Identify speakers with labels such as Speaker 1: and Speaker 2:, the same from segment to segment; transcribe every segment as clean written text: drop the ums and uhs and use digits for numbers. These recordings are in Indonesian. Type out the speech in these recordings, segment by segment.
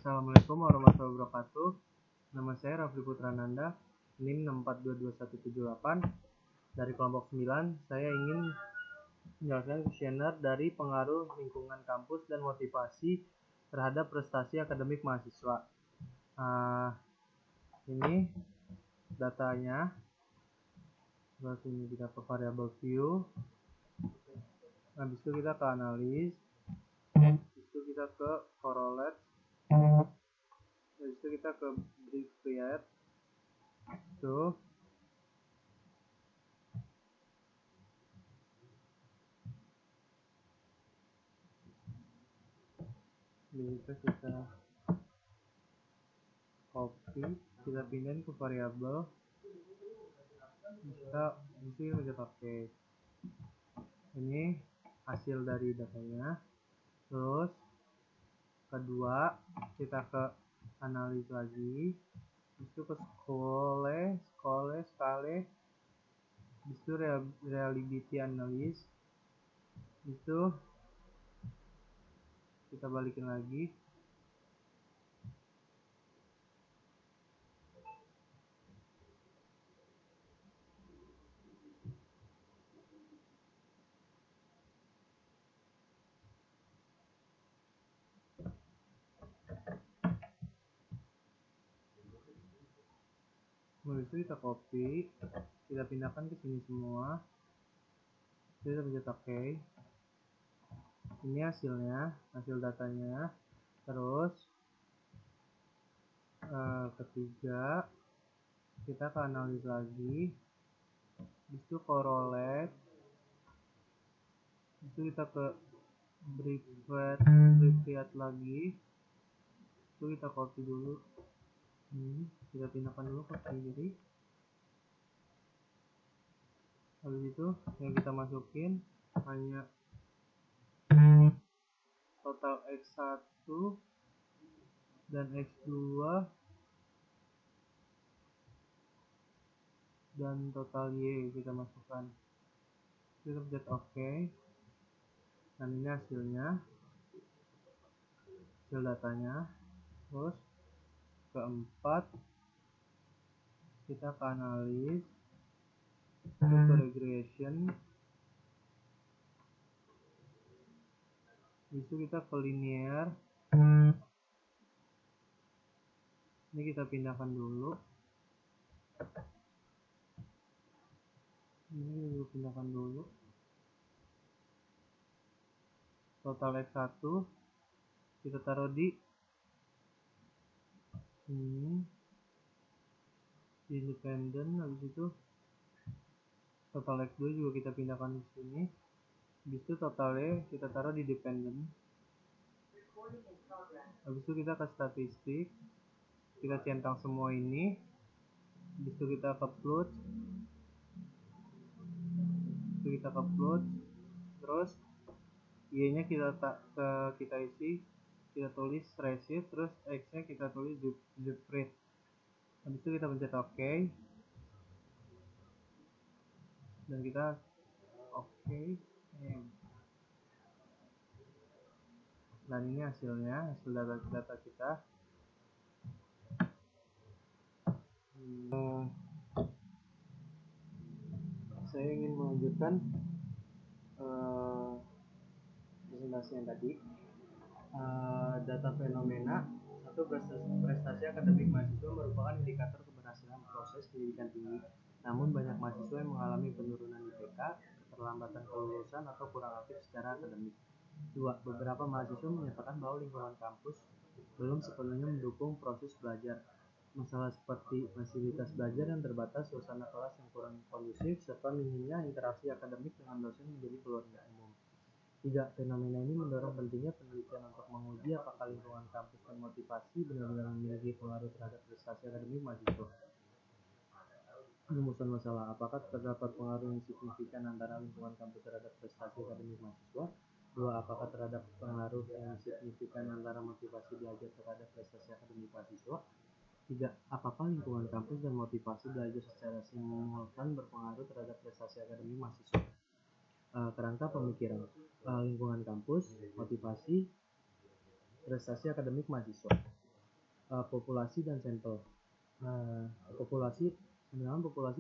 Speaker 1: Assalamualaikum warahmatullahi wabarakatuh. Nama saya Rafli Putrananda, NIM 6422178. Dari kelompok 9, saya ingin menjelaskan kuesioner dari pengaruh lingkungan kampus dan motivasi terhadap prestasi akademik mahasiswa. Ini datanya. Terus ini kita ke variable view. Habis itu kita ke analis. Habis itu kita ke correlate. Habis itu kita ke brief create. Itu bisa kita copy, kita pindahin ke variabel, kita pencet OK. Ini hasil dari datanya. Terus kedua kita ke analis lagi, itu ke skale, itu reliability analysis, itu kita balikin lagi. Lalu itu kita copy, kita pindahkan ke sini semua. Kita pencet OK. Ini hasilnya, hasil datanya. Terus ketiga kita ke analis lagi, itu correlate, itu kita ke brief create lagi, itu kita copy dulu. Kita pindahkan dulu ke kiri. Habis itu yang kita masukin hanya total X1 dan X2 dan total Y kita masukkan. Kita pencet OK. Dan ini hasilnya, hasil datanya. Terus keempat kita ke analis, ke regression, itu kita ke linear. Ini kita pindahkan dulu. Total X1 kita taruh di sini, independent. Habis itu total X2 juga kita pindahkan di sini. Habis itu totalnya kita taruh di dependent. Habis itu kita ke statistik, kita centang semua ini. Habis itu kita ke plot, terus Y nya kita isi, kita tulis receive, terus X nya kita tulis Zipfried. Habis itu kita pencet OK, dan kita OK. Dan ini hasilnya, hasil data kita. Saya ingin melanjutkan presentasi yang tadi. Data fenomena. Satu, prestasi akademik mahasiswa merupakan indikator keberhasilan proses pendidikan tinggi. Namun banyak mahasiswa yang mengalami penurunan IPK, keterlambatan kelulusan, atau kurang aktif secara akademik. 2. Beberapa mahasiswa menyatakan bahwa lingkungan kampus belum sepenuhnya mendukung proses belajar. Masalah seperti fasilitas belajar yang terbatas, suasana kelas yang kurang kondusif, serta minimnya interaksi akademik dengan dosen menjadi keluarga umum. 3. Fenomena ini mendorong pentingnya penelitian untuk menguji apakah lingkungan kampus dan motivasi benar-benar memiliki pengaruh terhadap prestasi akademik mahasiswa. Rumusan masalah: apakah terdapat pengaruh yang signifikan antara lingkungan kampus terhadap prestasi akademik mahasiswa? 2. Apakah terdapat pengaruh yang signifikan antara motivasi belajar terhadap prestasi akademik mahasiswa? 3. Apakah lingkungan kampus dan motivasi belajar secara simultan berpengaruh terhadap prestasi akademik mahasiswa? Kerangka pemikiran: lingkungan kampus, motivasi, prestasi akademik mahasiswa. populasi dan sampel. Populasi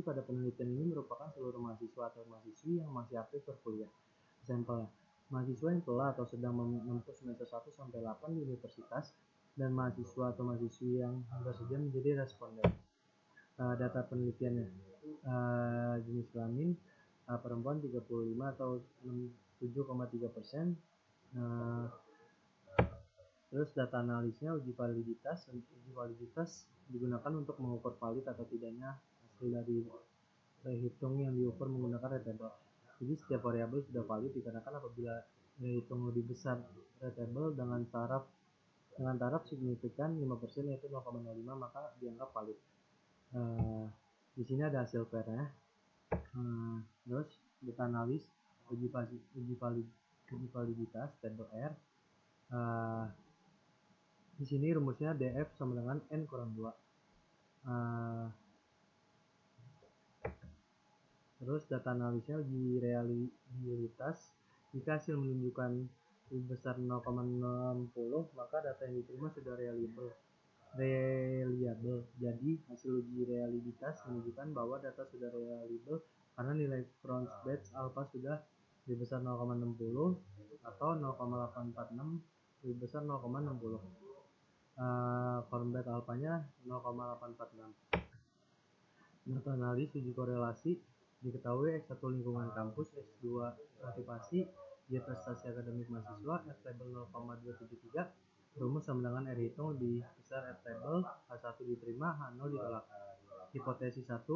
Speaker 1: pada penelitian ini merupakan seluruh mahasiswa atau mahasiswi yang masih aktif berkuliah. Sampel mahasiswa yang telah atau sedang menempuh semester 1 sampai 8 di universitas, dan mahasiswa atau mahasiswi yang baru saja menjadi responden. Data penelitiannya, jenis kelamin perempuan 35 atau 7,3%. Terus data analisnya uji validitas digunakan untuk mengukur valid atau tidaknya hasil dari rehitung yang diukur menggunakan retable. Jadi setiap variabel sudah valid dikarenakan apabila rehitung lebih besar retable dengan taraf signifikan 5% yaitu 0,05 maka dianggap valid. Di sini ada hasil PR-nya. Terus data analis uji validitas table R. Di sini rumusnya DF sama dengan N kurang 2. Terus data analisnya uji realitas. Jika hasil menunjukkan lebih besar 0,60 maka data yang diterima sudah reliable. Jadi hasil uji realitas menunjukkan bahwa data sudah reliable karena nilai Cron's Batch alpha sudah lebih besar 0,60 atau 0,846 lebih besar 0,60. Cron's alphanya 0,846. Data analis uji korelasi diketahui X1 lingkungan kampus, X2 motivasi, Y prestasi akademik mahasiswa, F table 0,273, rumus sama dengan R hitung lebih besar R table, H1 diterima, H0 ditolak. Hipotesis 1,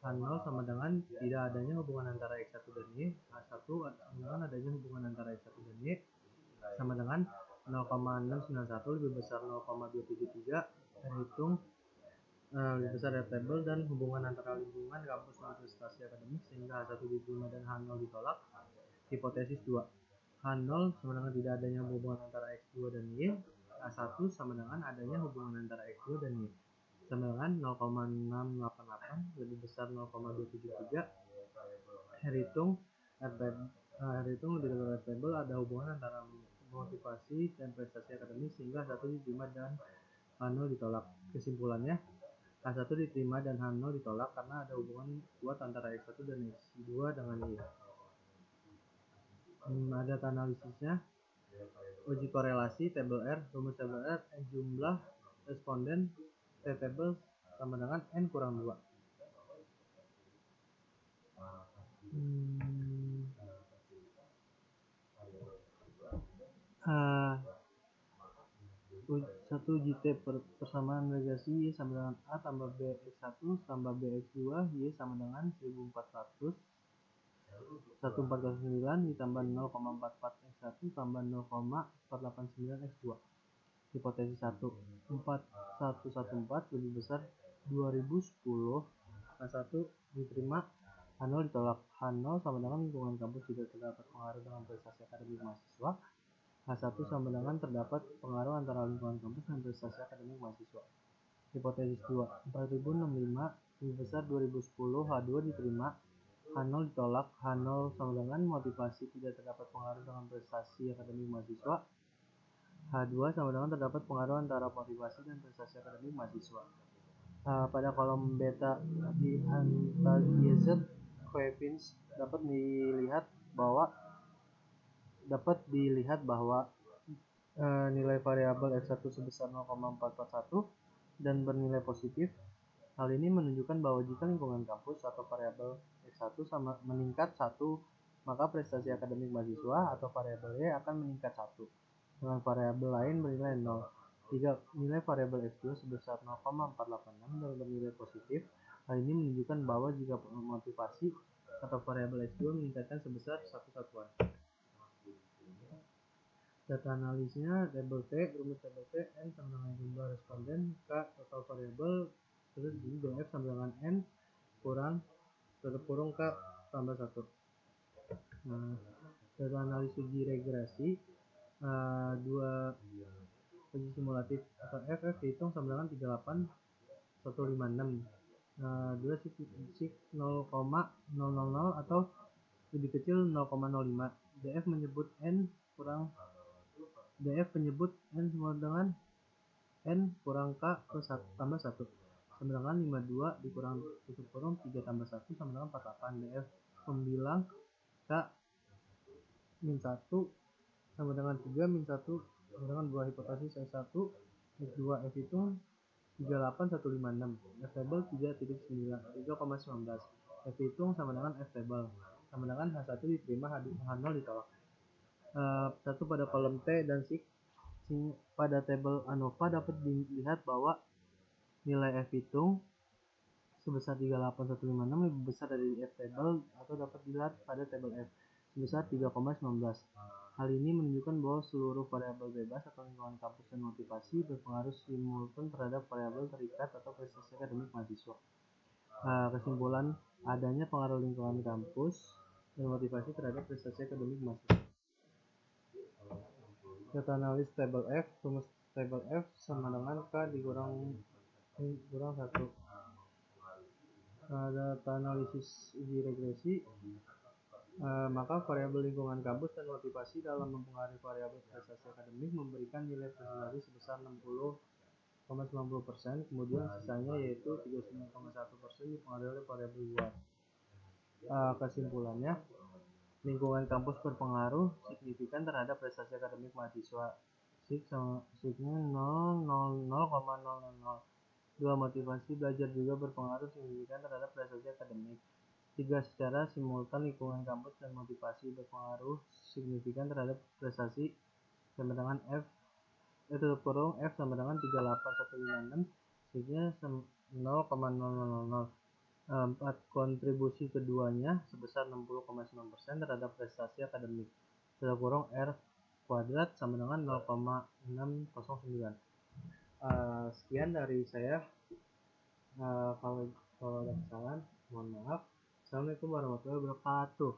Speaker 1: H0 sama dengan tidak adanya hubungan antara X1 dan Y, H1 sama dengan adanya hubungan antara X1 dan Y, sama dengan 0,691 lebih besar 0,273, R hitung lebih besar dari table, dan hubungan antara lingkungan kampus dan prestasi akademik sehingga H1 diterima dan H0 ditolak. Hipotesis 2, H0 sama dengan tidak adanya hubungan antara X2 dan Y, H1 sama dengan adanya hubungan antara X2 dan Y, sama dengan 0,688 lebih besar 0,273. R hitung lebih dari table ada hubungan antara motivasi dan prestasi akademik sehingga H1 diterima dan H0 ditolak. Kesimpulannya, H1 diterima dan H0 ditolak karena ada hubungan kuat antara X1 dan X2 dengan Y. Ada data analisisnya. Uji korelasi table R, rumus table R, jumlah responden T table sama dengan N kurang 2. Satu uji T persamaan regresi Y sama dengan A tambah B X1 tambah B X2, Y sama dengan 1409 ditambah 0,44 X1 tambah 0,489 X2. Hipotesis 1, 4114 lebih besar 2010, H1 diterima, H0 ditolak. H0 sama dengan lingkungan kampus tidak terdapat pengaruh dengan prestasi akademik mahasiswa. H1 sama dengan terdapat pengaruh antara lingkungan kampus dan prestasi akademik mahasiswa. Hipotesis 2, 4065 lebih besar 2010, H2 diterima, H0 ditolak. H0 sama dengan motivasi tidak terdapat pengaruh dengan prestasi akademik mahasiswa. H2 sama dengan terdapat pengaruh antara motivasi dan prestasi akademik mahasiswa. Pada kolom beta di anti-Z coefficients dapat dilihat bahwa nilai variabel X1 sebesar 0,441 dan bernilai positif. Hal ini menunjukkan bahwa jika lingkungan kampus atau variabel X1 meningkat 1, maka prestasi akademik mahasiswa atau variabel Y akan meningkat 1, dengan variabel lain bernilai 0. Jika nilai variabel X2 sebesar 0,486 dan bernilai positif, hal ini menunjukkan bahwa jika motivasi atau variabel X2 meningkatkan sebesar 1 satuan. Data analisnya table T, rumus table T, N sama dengan jumlah responden, K total variabel, terus di DF sama dengan N kurang tutup kurung K tambah 1. Data analis uji regresi, dua uji simulatif atau FF dihitung sama dengan 38156. Dua sig 0,000 atau lebih kecil 0,05. DF menyebut N sama dengan N kurang K plus 1 tambah 1 sama dengan 52 dikurang tutup kurung 3 tambah 1 sama dengan 48. DF pembilang K min 1 sama dengan 3 min 1 sama dengan buah hipotesis S1 X2 F itu 38156. F table 3.9 3,19. F hitung sama dengan F table sama dengan H1 diterima, H0 ditolak. Satu pada kolom T dan SIG pada tabel ANOVA dapat dilihat bahwa nilai F hitung sebesar 38156 lebih besar dari F table atau dapat dilihat pada tabel F sebesar 3,19. Hal ini menunjukkan bahwa seluruh variabel bebas atau lingkungan kampus dan motivasi berpengaruh simultan terhadap variabel terikat atau prestasi akademik mahasiswa. Kesimpulan, adanya pengaruh lingkungan kampus dan motivasi terhadap prestasi akademik mahasiswa. Data analis tabel F, rumus tabel F sama dengan K dikurang 1. Data analisis uji regresi, maka variabel lingkungan kampus dan motivasi dalam mempengaruhi variabel prestasi akademik memberikan nilai presentasi sebesar 60,90%, kemudian sisanya yaitu 39,1% dipengaruhi oleh variabel luar. Kesimpulannya, lingkungan kampus berpengaruh signifikan terhadap prestasi akademik mahasiswa. Signya 0,000. 2. Motivasi belajar juga berpengaruh signifikan terhadap prestasi akademik. 3. Secara simultan lingkungan kampus dan motivasi berpengaruh signifikan terhadap prestasi sama dengan F sama dengan 38156, signya 0,000. 4. Kontribusi keduanya sebesar 60,9% terhadap prestasi akademik. R kuadrat sama dengan 0,609. Sekian dari saya. Kalau ada kesalahan, mohon maaf. Assalamualaikum warahmatullahi wabarakatuh.